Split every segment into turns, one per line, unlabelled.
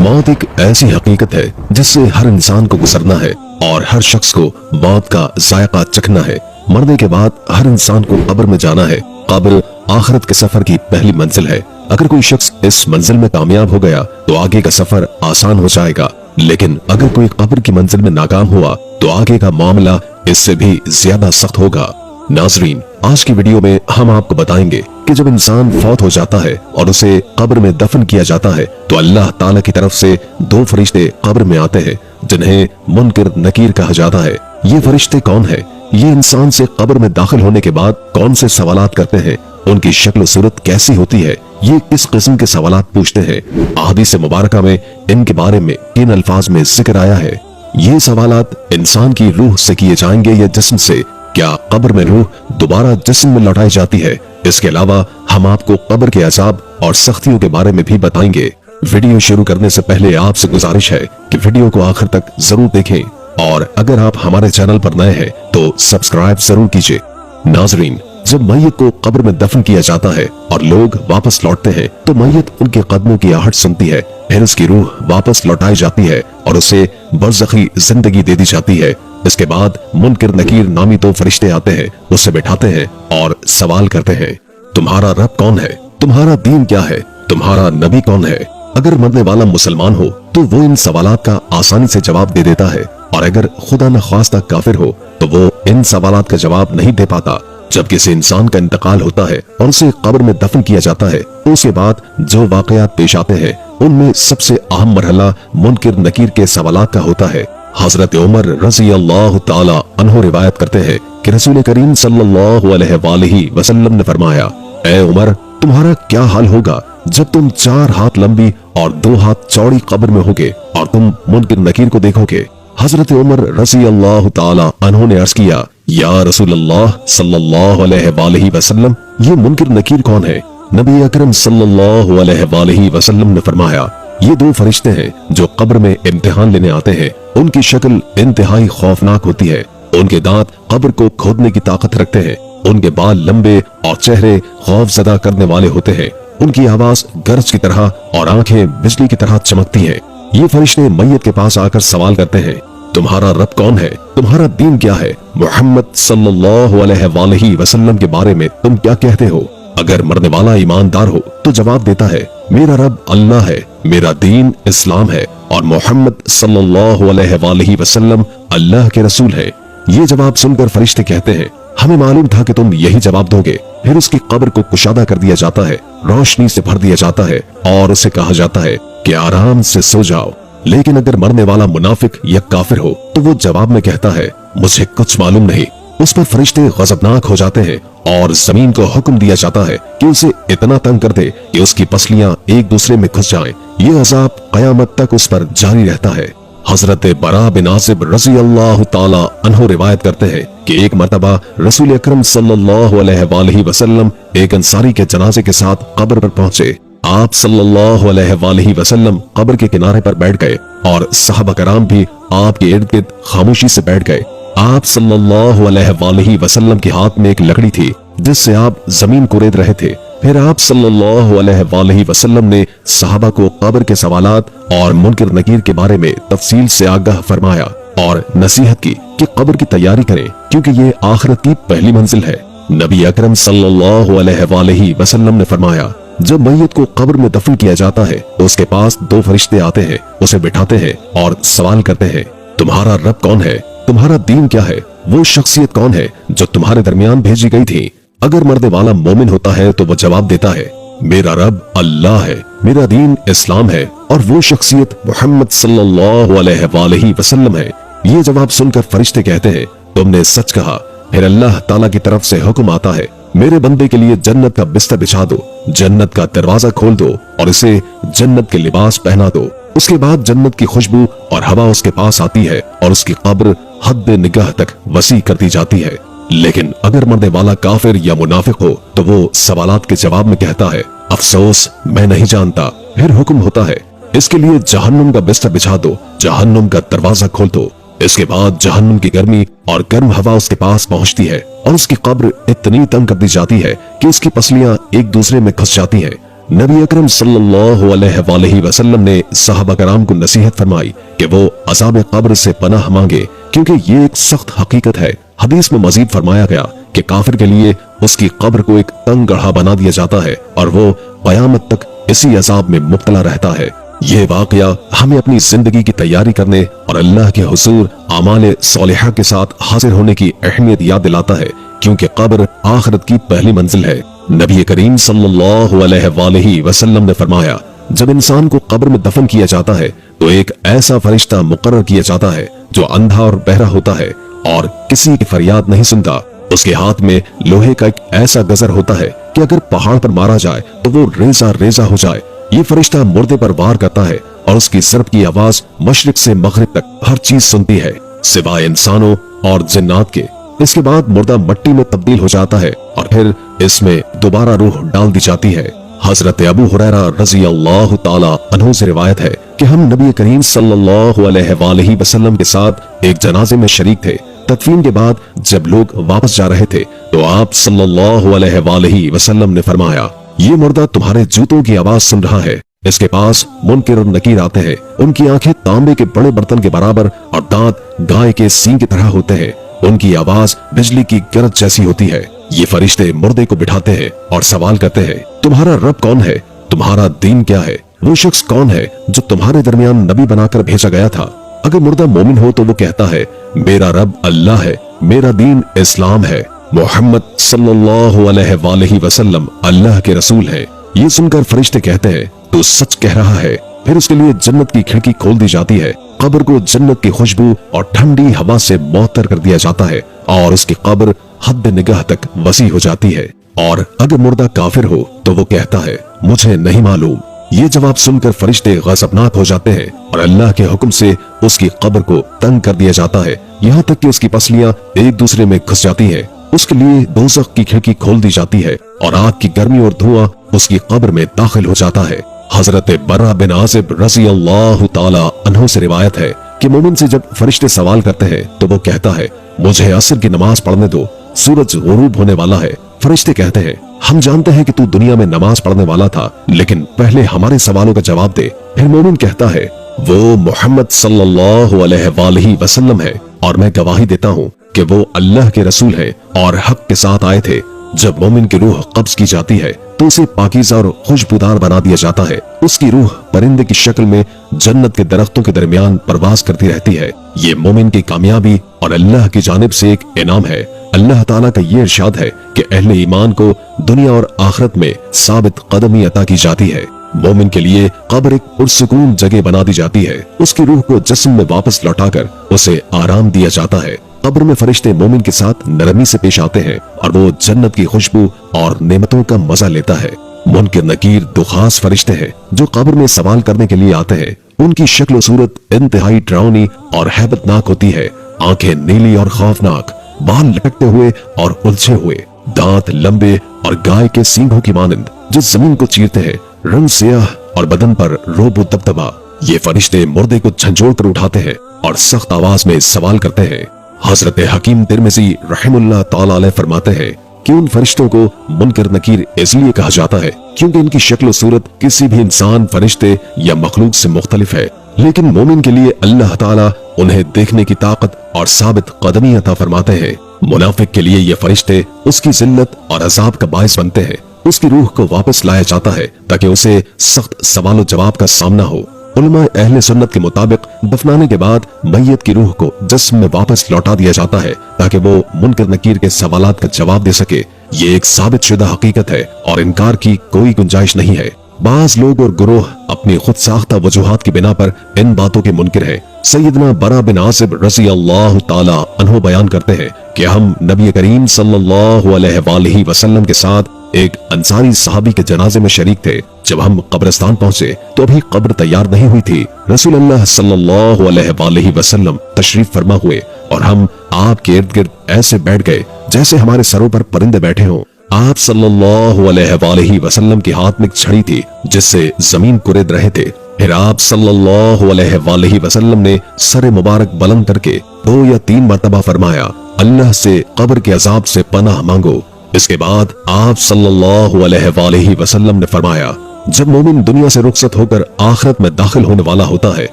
मौत एक ऐसी हकीकत है जिससे हर इंसान को गुजरना है और हर शख्स को मौत का जायका चखना है। मरने के बाद हर इंसान को कब्र में जाना है। कब्र आखिरत के सफर की पहली मंजिल है। अगर कोई शख्स इस मंजिल में कामयाब हो गया तो आगे का सफर आसान हो जाएगा, लेकिन अगर कोई कब्र की मंजिल में नाकाम हुआ तो आगे का मामला इससे भी ज्यादा सख्त होगा। नाजरीन, आज की वीडियो में हम आपको बताएंगे कि जब इंसान फौत हो जाता है और उसे कब्र में दफन किया जाता है तो अल्लाह ताला की तरफ से दो फरिश्ते कब्र में आते हैं जिन्हें मुनकर नकीर कहा जाता है। ये फरिश्ते कौन है? ये इंसान से कब्र में दाखिल होने के बाद कौन से सवालात करते हैं, उनकी शक्ल सूरत कैसी होती है, ये किस किस्म के सवालात पूछते हैं। अहादीस मुबारका में इनके बारे में किन अल्फाज में जिक्र आया है। ये सवालात इंसान की रूह से किए जाएंगे या जिस्म से? क्या कब्र में रूह दोबारा जिस्म में लौटाई जाती है? इसके अलावा हम आपको कब्र के अजाब और सख्तियों के बारे में भी बताएंगे। वीडियो शुरू करने से पहले आपसे गुजारिश है कि वीडियो को आखिर तक जरूर देखें और अगर आप हमारे चैनल पर नए हैं तो सब्सक्राइब जरूर कीजिए। नाजरीन, जब मैयत को कब्र में दफन किया जाता है और लोग वापस लौटते हैं तो मैयत उनके कदमों की आहट सुनती है, फिर उसकी रूह वापस लौटाई जाती है और उसे बरज़खी जिंदगी दे दी जाती है। इसके बाद मुनकर नकीर नामी दो फरिश्ते आते हैं, उसे बिठाते हैं और सवाल करते हैं, तुम्हारा रब कौन है? तुम्हारा दीन क्या है? तुम्हारा नबी कौन है? अगर मरने वाला मुसलमान हो तो वो इन सवालात का आसानी से जवाब दे देता है, और अगर खुदा न ख्वास्ता काफिर हो तो वो इन सवालात का जवाब नहीं दे पाता। जब किसी इंसान का इंतकाल होता है और उसे कब्र में दफन किया जाता है तो उसके बाद जो वाकयात पेश आते हैं उनमें सबसे अहम मरहला मुनकर नकीर के सवालात का होता है। हजरत उमर रज़ी अल्लाह ताला अन्हु रिवायत करते हैं कि रसूल करीम सल्लल्लाहु अलैहि वसल्लम ने फरमाया, ए उमर, तुम्हारा क्या हाल होगा जब तुम 4 हाथ लंबी और 2 हाथ चौड़ी कब्र में होगे और तुम मुनकर नकीर को देखोगे। हजरत उमर रज़ी अल्लाह ताला अन्हु ने अर्ज किया, या रसूल अल्लाह सल्लल्लाहु अलैहि वसल्लम, ये मुनकर नकीर कौन है? नबी अकरम सल्लल्लाहु अलैहि वसल्लम ने फरमाया, ये 2 फरिश्ते हैं जो कब्र में इम्तिहान लेने आते हैं। उनकी शक्ल इंतहाई खौफनाक होती है। उनके दांत कब्र को खोदने की ताकत रखते हैं। उनके बाल लंबे और चेहरे खौफजदा करने वाले होते हैं। उनकी आवाज गरज की तरह और आंखें बिजली की तरह चमकती हैं। ये फरिश्ते मैयत के पास आकर सवाल करते हैं, तुम्हारा रब कौन है? तुम्हारा दीन क्या है? मोहम्मद सल्लल्लाहु अलैहि वसल्लम के बारे में तुम क्या कहते हो? अगर मरने वाला ईमानदार हो तो जवाब देता है, मेरा रब अल्लाह है, मेरा दीन इस्लाम है और मोहम्मद सल्लल्लाहु अलैहि वसल्लम अल्लाह के रसूल है। ये जवाब सुनकर फरिश्ते कहते हैं, हमें मालूम था कि तुम यही जवाब दोगे। फिर उसकी कब्र को कुशादा कर दिया जाता है, रोशनी से भर दिया जाता है और उसे कहा जाता है कि आराम से सो जाओ। लेकिन अगर मरने वाला मुनाफिक या काफिर हो तो वो जवाब में कहता है, मुझे कुछ मालूम नहीं। उस पर फरिश्ते गजबनाक हो जाते हैं और जमीन को हुक्म दिया जाता है कि उसे इतना तंग कर दे कि उसकी पसलियां एक दूसरे में घुस जाएं। ये अजाब कयामत तक उस पर जारी रहता है। हजरत बरा बिन आसिब रज़ी अल्लाह ताला अन्हु रिवायत करते हैं कि एक मर्तबा रसूल अकरम सल्लल्लाहु अलैहि वसल्लम एक अंसारी के जनाजे के साथ कब्र पर पहुंचे। आप सल्लल्लाहु अलैहि वसल्लम कब्र के किनारे पर बैठ गए और सहाबा कराम भी आपके इर्द गिर्द खामोशी से बैठ गए। आप सल्लल्लाहु अलैहि वसल्लम के हाथ में एक लकड़ी थी जिससे आप जमीन को रेत रहे थे। फिर आप सल्लल्लाहु अलैहि वसल्लम ने सहाबा को कब्र के सवालात और मुनकर नकीर के बारे में तफसील से आगाह फरमाया और नसीहत की कि कब्र की तैयारी करें क्योंकि ये आखिरत की पहली मंजिल है। नबी अकरम सल्लल्लाहु अलैहि वसल्लम ने फरमाया, जब मैयत को कब्र में दफन किया जाता है तो उसके पास 2 फरिश्ते आते हैं, उसे बिठाते हैं और सवाल करते हैं, तुम्हारा रब कौन है? तुम्हारा दीन क्या है? वो शख्सियत कौन है जो तुम्हारे दरमियान भेजी गई थी? अगर मरने वाला मोमिन होता है तो वो जवाब देता है, मेरा रब अल्लाह है, मेरा दीन इस्लाम है और वो शख्सियत मोहम्मद सल्लल्लाहु अलैहि वसल्लम है। ये जवाब सुनकर फरिश्ते कहते हैं, तुमने सच कहा। फिर अल्लाह ताला की तरफ से हुक्म आता है, मेरे बंदे के लिए जन्नत का बिस्तर बिछा दो, जन्नत का दरवाजा खोल दो और इसे जन्नत के लिबास पहना दो। उसके बाद जन्नत की खुशबू और हवा उसके पास आती है और उसकी कब्र हद निगाह तक वसी कर दी जाती है। लेकिन अगर मरने वाला काफिर या मुनाफिक हो तो वो सवालात के जवाब में कहता है, अफसोस मैं नहीं जानता। फिर हुक्म होता है, इसके लिए जहन्नुम का बिस्तर बिछा दो, जहन्नुम का दरवाजा खोल दो। इसके बाद जहन्नुम की गर्मी और गर्म हवा उसके पास पहुंचती है और उसकी कब्र इतनी तंग कर दी जाती है कि उसकी पसलियां एक दूसरे में घुस जाती हैं। नबी अकरम सल्लल्लाहु अलैहि वसल्लम ने सहाबा कराम को नसीहत फरमाई कि वो अज़ाब कब्र से पनाह मांगे, क्योंकि ये एक सख्त हकीकत है। हदीस में मजीद फरमाया गया कि काफिर के लिए उसकी कब्र को एक तंग गढ़ा बना दिया जाता है और वो क़यामत तक इसी अज़ाब में मुब्तला रहता है। ये वाकया हमें अपनी जिंदगी की तैयारी करने और अल्लाह के हुजूर आमाल सालिहा के साथ हाजिर होने की अहमियत याद दिलाता है, क्योंकि कब्र आखिरत की पहली मंजिल है। नबी करीम सल्लल्लाहु अलैहि वसल्लम ने फरमाया, जब इंसान को कब्र में दफन किया जाता है तो एक ऐसा फरिश्ता मुकर्रर किया जाता है जो अंधा और बहरा होता है और किसी की फरियाद नहीं सुनता। उसके हाथ में लोहे का एक ऐसा गजर होता है कि अगर पहाड़ पर मारा जाए तो वो रेजा रेजा हो जाए। ये फरिश्ता मुर्दे पर वार करता है और उसकी सर्प की आवाज मशरिक से मगरिब तक हर चीज सुनती है, सिवाय इंसानों और जिन्नात के। इसके बाद मुर्दा मिट्टी में तब्दील हो जाता है और फिर इसमें दोबारा रूह डाल दी जाती है। हजरत अबू हुरैरा रज़ी अल्लाह ताला अन्हु से रिवायत है कि हम नबी करीम सल्लल्लाहु अलैहि वसल्लम के साथ एक जनाजे में शरीक थे। तदफीन के बाद जब लोग वापस जा रहे थे तो आप सल्लल्लाहु अलैहि वसल्लम ने फरमाया, ये मुर्दा तुम्हारे जूतों की आवाज सुन रहा है। इसके पास मुनकिर और नकीर आते हैं। उनकी आंखें तांबे के बड़े बर्तन के बराबर और दांत गाय के सींग की तरह होते हैं। उनकी आवाज बिजली की गरज जैसी होती है। ये फरिश्ते मुर्दे को बिठाते हैं और सवाल करते हैं, तुम्हारा रब कौन है? तुम्हारा दीन क्या है? वो शख्स कौन है जो तुम्हारे दरमियान नबी बनाकर भेजा गया था? अगर मुर्दा मोमिन हो तो वो कहता है, मेरा रब अल्लाह है, मेरा दीन इस्लाम है, मोहम्मद सल्लल्लाहु अलैहि वसल्लम अल्लाह के रसूल है। ये सुनकर फरिश्ते कहते हैं, तू सच कह रहा है। फिर उसके लिए जन्नत की खिड़की खोल दी जाती है। कब्र को जन्नत की खुशबू और ठंडी हवा से मुअत्तर कर दिया जाता है और उसकी कब्र हद निगाह तक वसी हो जाती है। और अगर मुर्दा काफिर हो तो वो कहता है, मुझे नहीं मालूम। ये जवाब सुनकर फरिश्ते गज़बनाक हो जाते हैं और अल्लाह के हुक्म से उसकी कब्र को तंग कर दिया जाता है, यहाँ तक कि उसकी पसलियां एक दूसरे में घुस जाती हैं। उसके लिए दोज़ख की खिड़की खोल दी जाती है और आग की गर्मी और धुआं उसकी कब्र में दाखिल हो जाता है। हजरत बर्रा बिन आज़िब रज़ी अल्लाह ताला अन्हु से रिवायत है कि मोमिन से जब फरिश्ते सवाल करते हैं तो वो कहता है, मुझे असर की नमाज पढ़ने दो, सूरज गुरूब होने वाला है। फरिश्ते कहते हैं, हम जानते हैं कि तू दुनिया में नमाज पढ़ने वाला था, लेकिन पहले हमारे सवालों का जवाब दे। फिर मोमिन कहता है, वो मोहम्मद सल्लल्लाहु अलैहि वसल्लम है और मैं गवाही देता हूँ कि वो अल्लाह के रसूल है और हक के साथ आए थे। जब मोमिन की रूह कब्ज की जाती है तो उसे पाकीज़ा और खुशबूदार बना दिया जाता है। उसकी रूह परिंदे की शक्ल में जन्नत के दरख्तों के दरमियान परवाज करती रहती है। ये मोमिन की कामयाबी और अल्लाह की जानिब से एक इनाम है। अल्लाह ताला का ये इरशाद है कि अहले ईमान को दुनिया और आखिरत में साबित कदमी अता की जाती है। मोमिन के लिए कब्र एक पुरसुकून जगह बना दी जाती है। उसकी रूह को जिस्म में वापस लौटाकर उसे आराम दिया जाता है। कब्र में फरिश्ते मोमिन के साथ नरमी से पेश आते हैं और वो जन्नत की खुशबू और नेमतों का मजा लेता है। मुनकिर नकीर दो खास फरिश्ते हैं जो कब्र में सवाल करने के लिए आते हैं। उनकी शक्ल और सूरत इंतहाई डरावनी और हैबतनाक होती है। आंखें नीली और खौफनाक, बाल लटकते हुए और उलझे हुए, दांत लंबे और गाय के सींगों की मानंद जो जमीन को चीरते हैं, रंग सियाह और बदन पर रोब दबदबा। ये फरिश्ते मुर्दे को झंझोड़ कर उठाते हैं और सख्त आवाज में सवाल करते हैं। हजरत हकीम तिरमिज़ी रहमतुल्लाह ताला अलैह फरमाते हैं कि उन फरिश्तों को मुनकर नकीर इसलिए कहा जाता है क्योंकि इनकी शक्ल और सूरत किसी भी इंसान, फरिश्ते या मखलूक से मुख्तलिफ है। लेकिन मोमिन के लिए अल्लाह ताला उन्हें देखने की ताकत और साबित कदमी अता फरमाते हैं। मुनाफिक के लिए ये फरिश्ते उसकी जिल्लत और अजाब का बायस बनते हैं। उसकी रूह को वापस लाया जाता है ताकि उसे सख्त सवाल जवाब का सामना हो। उलमा अहले सुन्नत के मुताबिक दफनाने के बाद मैयत की रूह को जिस्म में वापस लौटा दिया जाता है ताकि वो मुनकर नकीर के सवालात का जवाब दे सके। ये एक साबित शुदा हकीकत है और इनकार की कोई गुंजाइश नहीं है। बाज लोग और गुरोह अपनी खुद साख्ता वजूहात की बिना पर इन बातों के मुनकिर हैं। सैयदना बरा बिन आज़िब रज़ी अल्लाह ताला अन्हु बयान करते हैं कि हम नबी करीम सल्लल्लाहु अलैहि वसल्लम के साथ एक अंसारी सहाबी के जनाजे में शरीक थे। जब हम कब्रिस्तान पहुंचे तो अभी कब्र तैयार नहीं हुई थी। रसूल अल्लाह सल्लल्लाहु अलैहि वसल्लम तशरीफ फरमा हुए और हम आपके इर्द गिर्द ऐसे बैठ गए जैसे हमारे सरों पर परिंदे बैठे हों। आप सल्लल्लाहु अलैहि वसल्लम के हाथ में एक छड़ी थी जिससे जमीन कुरेद रहे थे। फिर आप सल्लल्लाहु अलैहि वसल्लम ने सर मुबारक बुलंद करके 2 या 3 मरतबा फरमाया, अल्लाह से कब्र के अजाब से पनाह मांगो। इसके बाद आप सल्लल्लाहु अलैहि वसल्लम ने फरमाया, जब मोमिन दुनिया से रुखसत होकर आखिरत में दाखिल होने वाला होता है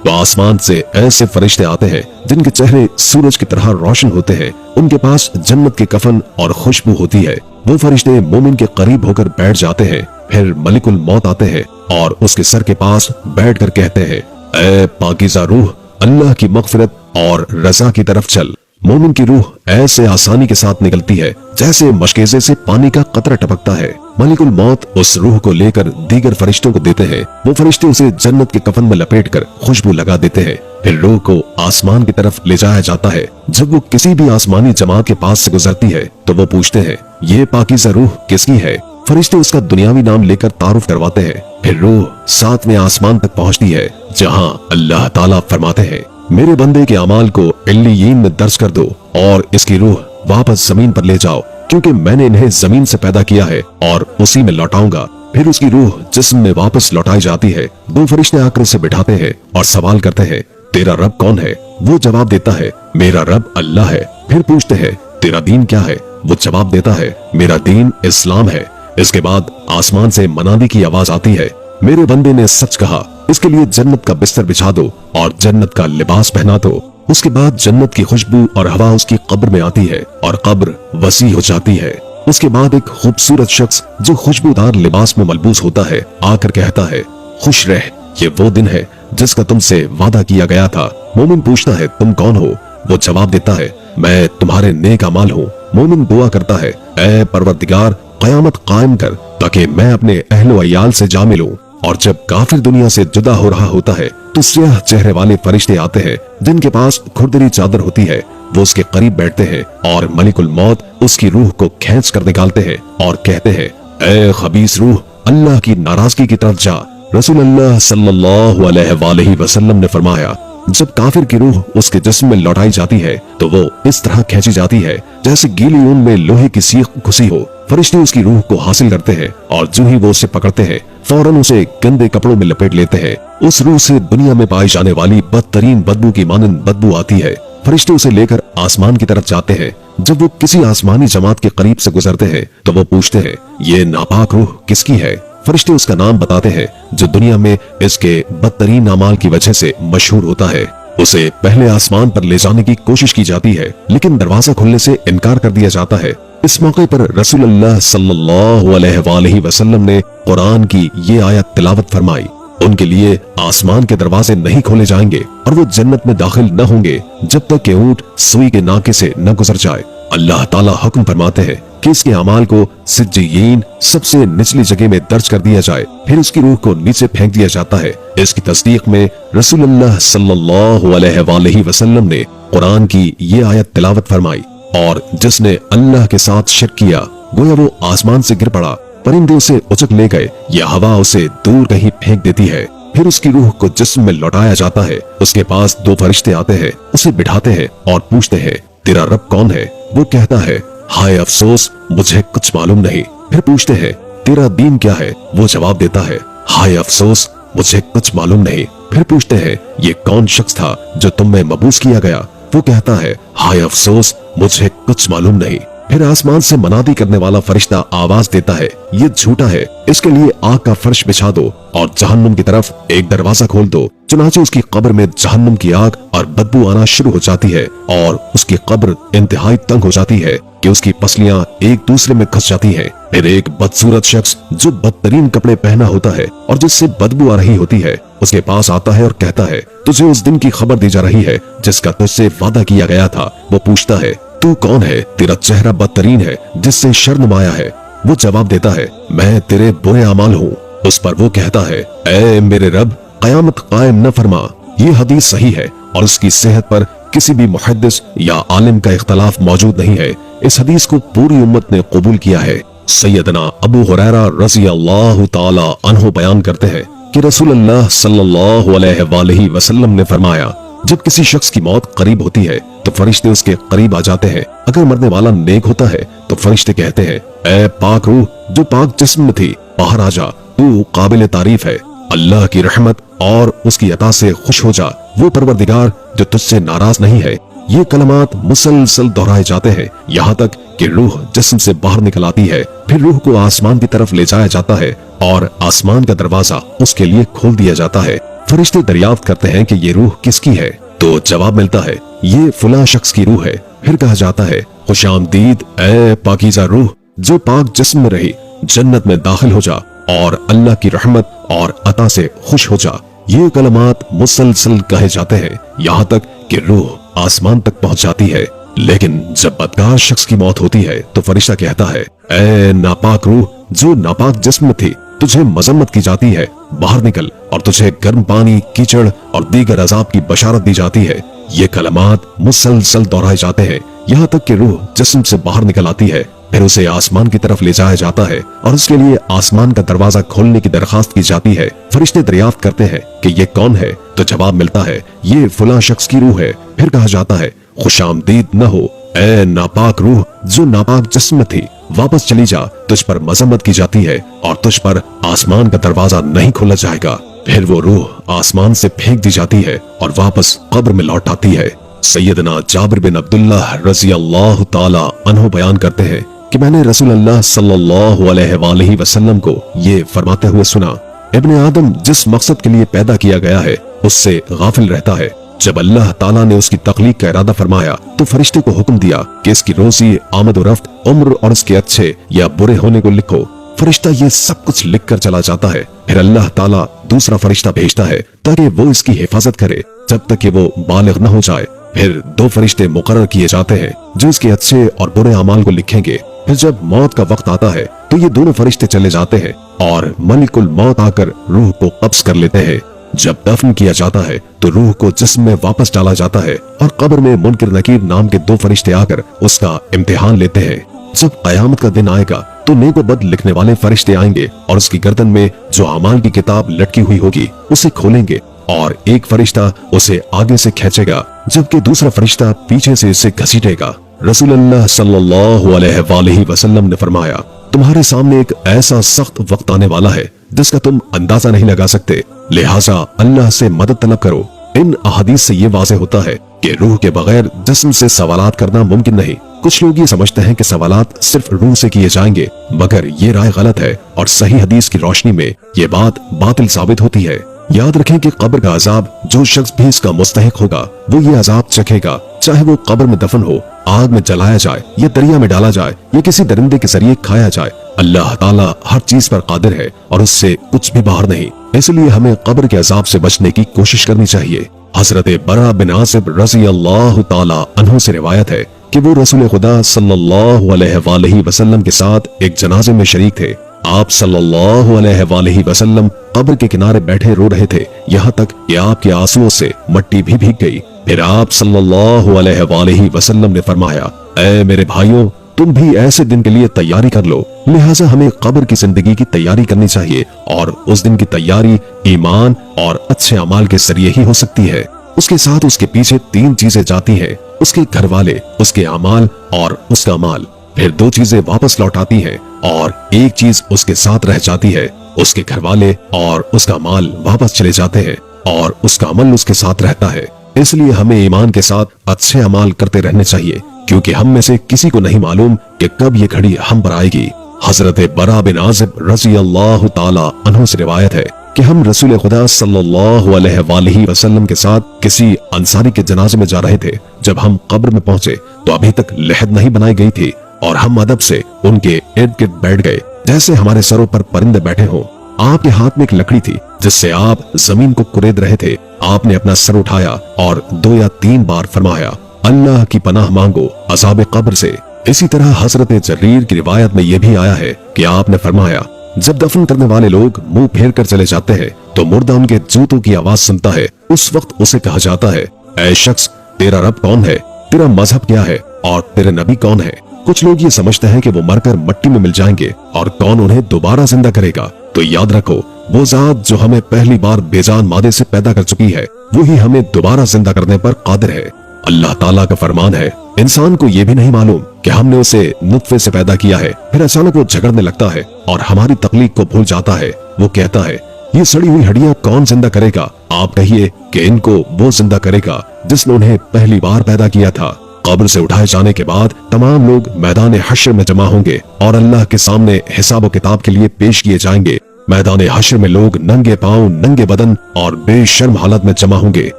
तो आसमान से ऐसे फरिश्ते आते हैं जिनके चेहरे सूरज की तरह रोशन होते हैं। उनके पास जन्नत के कफन और खुशबू होती है। वो फरिश्ते मोमिन के करीब होकर बैठ जाते हैं। फिर मलिकुल मौत आते हैं और उसके सर के पास बैठकर कहते हैं, ऐ पाकीज़ा रूह, अल्लाह की मग़फ़िरत और रज़ा की तरफ चल। मोमिन की रूह ऐसे आसानी के साथ निकलती है जैसे मशकेज़े से पानी का कतरा टपकता है। मलिकुल मौत उस रूह को लेकर दीगर फरिश्तों को देते हैं। वो फरिश्ते उसे जन्नत के कफन में लपेटकर खुशबू लगा देते हैं। फिर रूह को आसमान की तरफ ले जाया जाता है। जब वो किसी भी आसमानी जमात के पास से गुजरती है तो वो पूछते हैं, ये पाकीज़ा रूह किसकी है? फरिश्ते उसका दुनियावी नाम लेकर तारुफ करवाते हैं। फिर रूह 7वें आसमान तक पहुंचती है जहां अल्लाह ताला फरमाते हैं, मेरे बंदे के अमाल को इल्लियीन में दर्ज कर दो और इसकी रूह वापस जमीन पर ले जाओ, क्योंकि मैंने इन्हें जमीन से पैदा किया है और उसी में लौटाऊंगा। फिर उसकी रूह जिस्म में वापस लौटाई जाती है। दो फरिश्ते आकर उसे बिठाते हैं और सवाल करते हैं, तेरा रब कौन है? वो जवाब देता है, मेरा रब अल्लाह है। फिर पूछते हैं, तेरा दीन क्या है? वो जवाब देता है, मेरा दीन इस्लाम है। इसके बाद आसमान से मनादी की आवाज आती है, मेरे बंदे ने सच कहा, इसके लिए जन्नत का बिस्तर बिछा दो और जन्नत का लिबास पहना दो। उसके बाद जन्नत की खुशबू और हवा उसकी कब्र में आती है और कब्र वसी हो जाती है। उसके बाद एक खूबसूरत शख्स जो खुशबूदार लिबास में मलबूस होता है आकर कहता है, खुश रह, ये वो दिन है जिसका तुमसे वादा किया गया था। मोमिन पूछता है, तुम कौन हो? वो जवाब देता है, मैं तुम्हारे नेक अमाल हूँ। मोमिन दुआ करता है, ऐ परवरदिगार, कयामत कायम कर ताकि मैं अपने अहलो अयाल से जा मिलूं। और जब काफिर दुनिया से जुदा हो रहा होता है तो स्याह चेहरे वाले फरिश्ते आते हैं जिनके पास खुरदरी चादर होती है। वो उसके करीब बैठते हैं और मलिकुल मौत उसकी रूह को खींच कर निकालते हैं और कहते हैं, ऐ खबीस रूह, अल्लाह की नाराजगी की तरफ जा। रसूलुल्लाह सल्लल्लाहु अलैहि वसल्लम ने फरमाया, जब काफिर की रूह उसके जिस्म में लौटाई जाती है तो वो इस तरह खींची जाती है जैसे गीली ऊन में लोहे की सीख घुसी हो। फरिश्ते उसकी रूह को हासिल करते हैं और जो ही वो उसे पकड़ते हैं फौरन उसे गंदे कपड़ों में लपेट लेते हैं। उस रूह से दुनिया में पाई जाने वाली बदतरीन बदबू की मानंद बदबू आती है। फरिश्ते उसे लेकर आसमान की तरफ जाते हैं। जब वो किसी आसमानी जमात के करीब से गुजरते हैं तो वो पूछते हैं, ये नापाक रूह किसकी है? फरिश्ते उसका नाम बताते हैं जो दुनिया में इसके बदतरीन अमाल की वजह से मशहूर होता है। उसे पहले आसमान पर ले जाने की कोशिश की जाती है लेकिन दरवाजा खुलने से इनकार कर दिया जाता है। इस मौके पर रसूलुल्लाह सल्लल्लाहु अलैहि वसल्लम ने कुरान की ये आयत तिलावत फरमाई, उनके लिए आसमान के दरवाजे नहीं खोले जाएंगे और वो जन्नत में दाखिल न होंगे जब तक कि ऊंट सुई के नाके से न गुजर जाए। अल्लाह ताला हुक्म फरमाते हैं कि इसके अमाल को सिज्जीन सबसे निचली जगह में दर्ज कर दिया जाए, फिर उसकी रूह को नीचे फेंक दिया जाता है। इसकी तस्दीक में रसूलुल्लाह सल्लल्लाहु अलैहि वसल्लम ने कुरान की ये आयत तिलावत फरमाई, और जिसने अल्लाह के साथ शिर्क किया गोया वो आसमान से गिर पड़ा, परिंदे उसे उचक ले गए या हवा उसे दूर कहीं फेंक देती है। फिर उसकी रूह को जिस्म में लौटाया जाता है। उसके पास दो फरिश्ते आते हैं, उसे बिठाते हैं और पूछते हैं, तेरा रब कौन है? वो कहता है, हाय अफसोस, मुझे कुछ मालूम नहीं। फिर पूछते हैं, तेरा दीन क्या है? वो जवाब देता है, हाय अफसोस, मुझे कुछ मालूम नहीं। फिर पूछते हैं, ये कौन शख्स था जो तुम में मबूस किया गया? वो कहता है, हाय अफसोस, मुझे कुछ मालूम नहीं। फिर आसमान से मनादी करने वाला फरिश्ता आवाज देता है, ये झूठा है, इसके लिए आग का फर्श बिछा दो और जहन्नुम की तरफ एक दरवाजा खोल दो। चुनाचे उसकी कब्र में जहन्नुम की आग और बदबू आना शुरू हो जाती है और उसकी कब्र इंतहाई तंग हो जाती है कि उसकी पसलियां एक दूसरे में घुस जाती हैं। फिर एक बदसूरत शख्स जो बदतरीन कपड़े पहना होता है और जिससे बदबू आ रही होती है उसके पास आता है और कहता है, तुझे उस दिन की खबर दी जा रही है जिसका तुझसे वादा किया गया था। वो पूछता है, तू कौन है? तेरा चेहरा बदतरीन है जिससे शर्म आया है। वो जवाब देता है, मैं तेरे बुरे अमाल हूँ। उस पर वो कहता है, ऐ मेरे रब, कयामत कायम न फरमा। ये हदीस सही है और उसकी सेहत पर किसी भी मुहद्दिस या आलिम का इख्तलाफ मौजूद नहीं है। इस हदीस को पूरी उम्मत ने कबूल किया है। सैयदना अबू हुरैरा रज़ी अल्लाह ताला अन्हु बयान करते हैं कि रसूलुल्लाह सल्लल्लाहु अलैहि वसल्लम ने फरमाया, जब किसी शख्स की मौत करीब होती है तो फरिश्ते उसके करीब आ जाते हैं। अगर मरने वाला नेक होता है तो फरिश्ते कहते हैं, ऐ पाक रूह जो पाक जिस्म में थी, बाहर आ जा, तू काबिल तारीफ है। अल्लाह की रहमत और उसकी अता से खुश हो जा। वो परवरदिगार जो तुझसे नाराज नहीं है, ये कलमात मुसलसल दोहराए जाते हैं यहाँ तक कि रूह जिस्म से बाहर निकल आती है। फिर रूह को आसमान की तरफ ले जाया जाता है और आसमान का दरवाजा उसके लिए खोल दिया जाता है। फरिश्ते दरियाफ्त करते हैं कि ये रूह किसकी है, तो जवाब मिलता है ये फलां शख्स की रूह है। फिर कहा जाता है खुशामदीद ए पाकीज़ा रूह, जो पाक जिस्म में रही, जन्नत में दाखिल हो जा और अल्लाह की रहमत और अता से खुश हो जा। ये कलमात मुसलसल कहे जाते हैं यहाँ तक कि रूह आसमान तक पहुंच जाती है। लेकिन जब बदकार शख्स की मौत होती है तो फरिश्ता कहता है ए नापाक रूह, जो नापाक जिस्म में थी, तुझे मजम्मत की जाती है, बाहर निकल और तुझे गर्म पानी, कीचड़ और दीगर अजाब की बशारत दी जाती है। ये कलमात मुसलसल दोहराए जाते हैं यहाँ तक कि रूह जिस्म से बाहर निकल आती है। फिर उसे आसमान की तरफ ले जाया जाता है और उसके लिए आसमान का दरवाजा खोलने की दरखास्त की जाती है। फरिश्ते दरियाफ्त करते हैं कि ये कौन है, तो जवाब मिलता है ये फलां शख्स की रूह है। फिर कहा जाता है खुशामदीद न हो ए नापाक रूह, जो नापाक जिस्म में थी, वापस चली जा, तुझ पर मजम्मत की जाती है और तुझ पर आसमान का दरवाजा नहीं खोला जाएगा। फिर वो रूह आसमान से फेंक दी जाती है और वापस कब्र में लौट आती है। सैयदना जाबिर बिन अब्दुल्लाह रज़ी अल्लाह ताला अन्हु बयान करते हैं कि मैंने रसूल अल्लाह सल्लल्लाहु अलैहि वसल्लम को ये फरमाते हुए सुना, इब्ने आदम जिस मकसद के लिए पैदा किया गया है उससे गाफिल रहता है। जब अल्लाह ताला ने उसकी तख्लीक का इरादा फरमाया तो फरिश्ते को हुक्म दिया कि इसकी रोजी, आमद और रफ्त, उम्र और इसके अच्छे या बुरे होने को लिखो। फरिश्ता ये सब कुछ लिख कर चला जाता है। फिर अल्लाह ताला दूसरा फरिश्ता भेजता है ताकि वो इसकी हिफाजत करे जब तक कि वो बालिग न हो जाए। फिर 2 फरिश्ते मुकर्रर किए जाते हैं जो इसके अच्छे और बुरे अमाल को लिखेंगे। फिर जब मौत का वक्त आता है तो ये दोनों फरिश्ते चले जाते हैं और मलिकुल मौत आकर रूह को कब्ज कर लेते हैं। जब दफन किया जाता है तो रूह को जिस्म में वापस डाला जाता है और कब्र में मुनकिर नकीर नाम के 2 फरिश्ते आकर उसका इम्तिहान लेते हैं। जब कयामत का दिन आएगा तो नेक व बद लिखने वाले फरिश्ते आएंगे और उसकी गर्दन में जो अमाल की किताब लटकी हुई होगी उसे खोलेंगे और एक फरिश्ता उसे आगे से खींचेगा जबकि दूसरा फरिश्ता पीछे से इसे घसीटेगा। रसूल अल्लाह सल्लल्लाहु अलैहि वसल्लम ने फरमाया, तुम्हारे सामने एक ऐसा सख्त वक्त आने वाला है जिसका तुम अंदाजा नहीं लगा सकते, लिहाजा अल्लाह से मदद तलब करो। इन अहादीस से ये वाज़ेह होता है कि रूह के बगैर जिस्म से सवालात करना मुमकिन नहीं। कुछ लोग ये समझते हैं कि सवालात सिर्फ रूह से किए जाएंगे, मगर ये राय गलत है और सही हदीस की रोशनी में ये बात बातिल साबित होती है। याद रखें कि कब्र का अजाब जो शख्स भी इसका मुस्तहिक होगा वो ये अजाब चखेगा, चाहे वो कब्र में दफन हो, आग में जलाया जाए या दरिया में डाला जाए या किसी दरिंदे के जरिए खाया जाए। अल्लाह ताला हर चीज पर कादिर है और उससे कुछ भी बाहर नहीं, इसलिए हमें कब्र के अजाब से बचने की कोशिश करनी चाहिए। हजरत बरा बिन आसिब रज़ी अल्लाह ताला अन्हु से रिवायत है कि वो रसूल खुदा सल्लल्लाहु अलैहि वसल्लम के साथ एक जनाजे में शरीक थे। आप सल्लल्लाहु अलैहि वसल्लम कब्र के किनारे बैठे रो रहे थे, यहाँ तक कि आपके आंसुओं से मट्टी भी भीग गई। फिर आप सल्लल्लाहु अलैहि वसल्लम ने फरमाया, ऐ मेरे भाइयों, तुम भी ऐसे दिन के लिए तैयारी कर लो। लिहाजा हमें कब्र की जिंदगी की तैयारी करनी चाहिए और उस दिन की तैयारी ईमान और अच्छे अमाल के जरिए ही हो सकती है। उसके साथ उसके पीछे 3 चीजें जाती हैं, उसके घर वाले, उसके अमाल और उसका माल। फिर 2 चीजें वापस लौट आती हैं और एक चीज उसके साथ रह जाती है, उसके घर वाले और उसका माल वापस चले जाते हैं और उसका अमल उसके साथ रहता है। इसलिए हमें ईमान के साथ अच्छे अमाल करते रहने चाहिए, क्योंकि हम में से किसी को नहीं मालूम कि कब ये घड़ी हम पर आएगी। हजरत बरा बिन आसिब रज़ी अल्लाह ताला अन्हु से रिवायत है कि हम रसूल खुदा सल्लल्लाहु अलैहि वसल्लम के साथ किसी अंसारी के जनाजे में जा रहे थे। जब हम कब्र में पहुंचे तो अभी तक लहद नहीं बनाई गई थी और हम अदब से उनके इर्द गिर्द बैठ गए जैसे हमारे सरों पर परिंदे बैठे हों। आपके हाथ में एक लकड़ी थी जिससे आप जमीन को कुरेद रहे थे। आपने अपना सर उठाया और 2 या 3 बार फरमाया, अल्लाह की पनाह मांगो अज़ाब कब्र से। इसी तरह हजरत जरीर की रिवायत में यह भी आया है कि आपने फरमाया, जब दफन करने वाले लोग मुंह फेर कर चले जाते हैं तो मुर्दा उनके जूतों की आवाज सुनता है। उस वक्त उसे कहा जाता है, ऐ शख्स, तेरा रब कौन है, तेरा मजहब क्या है और तेरे नबी कौन है। कुछ लोग ये समझते हैं कि वो मरकर मट्टी में मिल जाएंगे और कौन उन्हें दोबारा जिंदा करेगा। तो याद रखो, वो जात जो हमें पहली बार बेजान मादे से पैदा कर चुकी है वही हमें दोबारा जिंदा करने पर कादिर है। अल्लाह ताला का फरमान है, इंसान को ये भी नहीं मालूम कि हमने उसे नुत्फे से पैदा किया है। फिर अचानक वो झगड़ने लगता है और हमारी तकलीफ को भूल जाता है। वो कहता है, ये सड़ी हुई हड्डियां कौन जिंदा करेगा। आप कहिए कि इनको वो जिंदा करेगा जिसने उन्हें पहली बार पैदा किया था। कब्र से उठाए जाने के बाद तमाम लोग मैदान हश्र में जमा होंगे और अल्लाह के सामने हिसाब किताब के लिए पेश किए जाएंगे। मैदान हश्र में लोग नंगे पांव, नंगे बदन और बेशर्म हालत में जमा होंगे।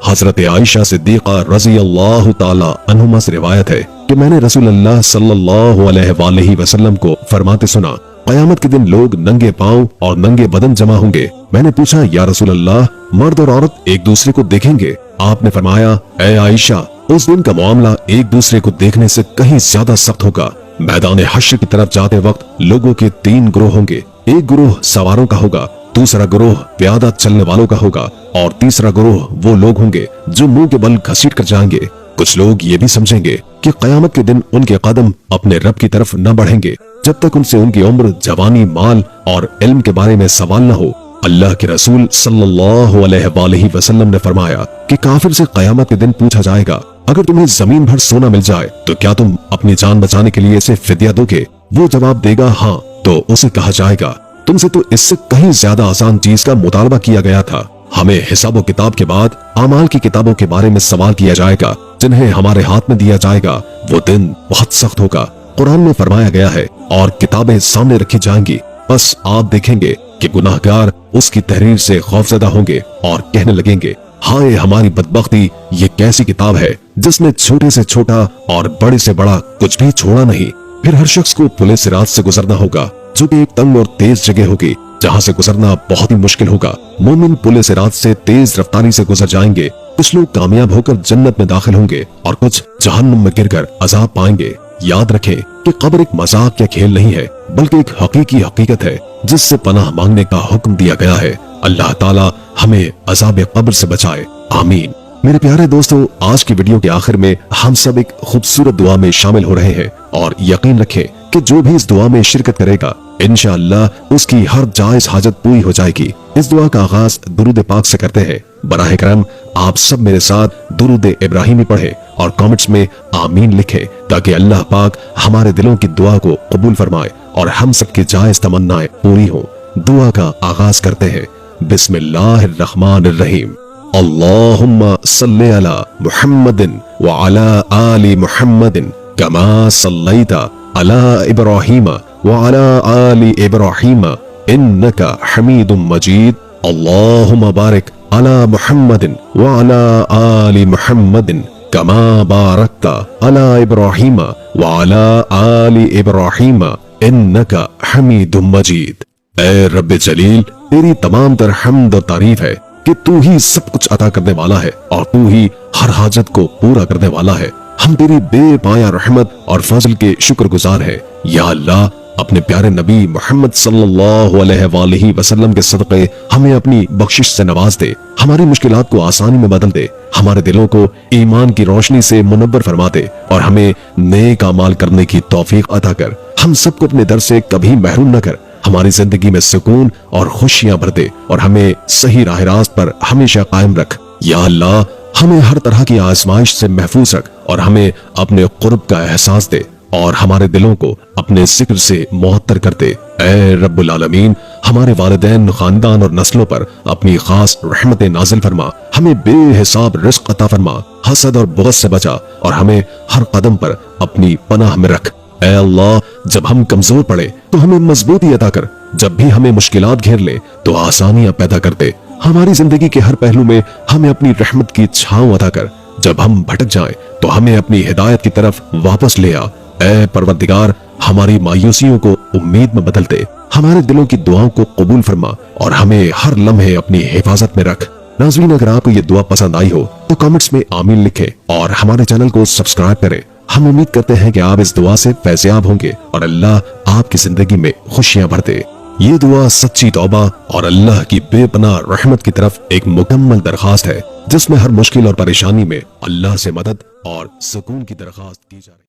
हजरत आयशा सिद्दीका रज़ी अल्लाह ताला अन्हुमा से रिवायत है कि मैंने रसूलुल्लाह सल्लल्लाहु अलैहि वसल्लम को फरमाते सुना, क़यामत के दिन लोग नंगे पांव और नंगे बदन जमा होंगे। मैंने पूछा, या रसूलल्लाह, मर्द और औरत एक दूसरे को देखेंगे? आपने फरमाया, ए आयशा, उस दिन का मामला एक दूसरे को देखने से कहीं ज्यादा सख्त होगा। मैदान हश्र की तरफ जाते वक्त लोगों के 3 ग्रोह होंगे। एक ग्रोह सवारों का होगा, दूसरा ग्रोह प्यादा चलने वालों का होगा और तीसरा ग्रोह वो लोग होंगे जो मुंह के बल घसीट कर जाएंगे। कुछ लोग ये भी समझेंगे कि क़यामत के दिन उनके कदम अपने रब की तरफ न बढ़ेंगे जब तक उनसे उनकी उम्र, जवानी, माल और इल्म के बारे में सवाल न हो। अल्लाह के रसूल सल्लल्लाहु अलैहि वसल्लम ने फरमाया कि काफिर से क़यामत के दिन पूछा जाएगा, अगर तुम्हें जमीन भर सोना मिल जाए तो क्या तुम अपनी जान बचाने के लिए इसे फिद्या दोगे? वो जवाब देगा हाँ, तो उसे कहा जाएगा, तुमसे तो इससे कहीं ज्यादा आसान चीज का मुतालबा किया गया था। हमें हिसाब किताब के बाद आमाल की किताबों के बारे में सवाल किया जाएगा जिन्हें हमारे हाथ में दिया जाएगा। वो दिन बहुत सख्त होगा। कुरान में फरमाया गया है, और किताबें सामने रखी जाएंगी, बस आप देखेंगे कि गुनाहगार उसकी तहरीर से खौफजदा होंगे और कहने लगेंगे, हाय हमारी बदबख्ती, ये कैसी किताब है जिसने छोटे से छोटा और बड़े से बड़ा कुछ भी छोड़ा नहीं। फिर हर शख्स को पुलिस सिरात से गुजरना होगा, जो कि एक तंग और तेज जगह होगी जहाँ से गुजरना बहुत ही मुश्किल होगा। मोमिन पुलिस सिरात से तेज रफ्तारी से गुजर जाएंगे। कुछ लोग कामयाब होकर जन्नत में दाखिल होंगे और कुछ जहन्नुम में गिरकर अजाब पाएंगे। याद रखें कि कब्र एक मजाक या खेल नहीं है, बल्कि एक हकीकी हकीकत है जिससे पनाह मांगने का हुक्म दिया गया है। अल्लाह ताला हमें अजाब कब्र से बचाए, आमीन। मेरे प्यारे दोस्तों, आज की वीडियो के आखिर में हम सब एक खूबसूरत दुआ में शामिल हो रहे हैं और यकीन रखें कि जो भी इस दुआ में शिरकत करेगा इंशाअल्लाह उसकी हर जायज हाजत पूरी हो जाएगी। इस दुआ का आगाज दुरूद पाक से करते हैं। बराह करम आप सब मेरे साथ दुरूद इब्राहिमी पढ़ें और कमेंट्स में आमीन लिखें ताकि अल्लाह पाक हमारे दिलों की दुआ को कबूल फरमाए और हम सब की जायज तमन्नाएं पूरी हो। दुआ का आगाज करते हैं। बिस्मिल्लाहिर्रहमानिर्रहीम। अल्लाहुम्मा सल्ली अला मुहम्मदिन व अला आलि मुहम्मदिन कमा सल्लैता अला इब्राहीम व अला आलि इब्राहीम इन्नका हमीदुम मजीद। अल्लाहुम्मा बारिक अला मुहम्मदिन व अला आलि मुहम्मदिन कमा बारकता अला इब्राहीम व अला आलि इब्राहीम इन्नका हमीदुम मजीद। ऐ रब्बे जलील, तेरी तमाम तर हम्द और तारीफ है कि तू ही सब कुछ अता करने वाला है और तू ही हर हाजत को पूरा करने वाला है। हम तेरी बेपाया रहमत और फजल के शुक्रगुजार हैं। या अल्लाह, अपने प्यारे नबी मोहम्मद सल्लल्लाहु अलैहि वसल्लम के सदक़े हमें अपनी बख्शिश से नवाज दे, हमारी मुश्किलात को आसानी में बदल दे, हमारे दिलों को ईमान की रोशनी से मुनव्वर फरमा दे और हमें नेक अमाल करने की तौफीक अता कर। हम सबको अपने दर से कभी महरूम न कर, हमारी जिंदगी में सुकून और खुशियां भर दे और हमें सही राह रास्त पर हमेशा कायम रख। या अल्लाह, हमें हर तरह की आजमाइश से महफूज रख और हमें अपने कुर्ब का एहसास दे और हमारे दिलों को अपने जिक्र से मुअत्तर कर दे। ऐ रब्बुल आलमीन, हमारे वालिदैन, खानदान और नस्लों पर अपनी खास रहमतें नाजिल फरमा, हमें बेहिसाब रिज़्क़ अता फरमा, हसद और बुग़्ज़ से बचा और हमें हर कदम पर अपनी पनाह में रख। ऐ अल्लाह, जब हम कमजोर पड़े तो हमें मजबूती अता कर, जब भी हमें मुश्किलात घेर ले तो आसानियां पैदा कर दे। हमारी जिंदगी के हर पहलू में हमें अपनी रहमत की छांव अता कर। जब हम भटक जाएं तो हमें अपनी हिदायत की तरफ वापस ले आ। ऐ परवरदिगार, हमारी मायूसियों को उम्मीद में बदल दे, हमारे दिलों की दुआओं को कबूल फरमा और हमें हर लम्हे अपनी हिफाजत में रख। नाज़रीन, अगर आपको ये दुआ पसंद आई हो तो कमेंट्स में आमीन लिखें और हमारे चैनल को सब्सक्राइब करें। हम उम्मीद करते हैं कि आप इस दुआ से फैज़याब होंगे और अल्लाह आपकी जिंदगी में खुशियां भर दे। ये दुआ सच्ची तौबा और अल्लाह की बेपनाह रहमत की तरफ एक मुकम्मल दरखास्त है जिसमें हर मुश्किल और परेशानी में अल्लाह से मदद और सुकून की दरखास्त की जा रही है।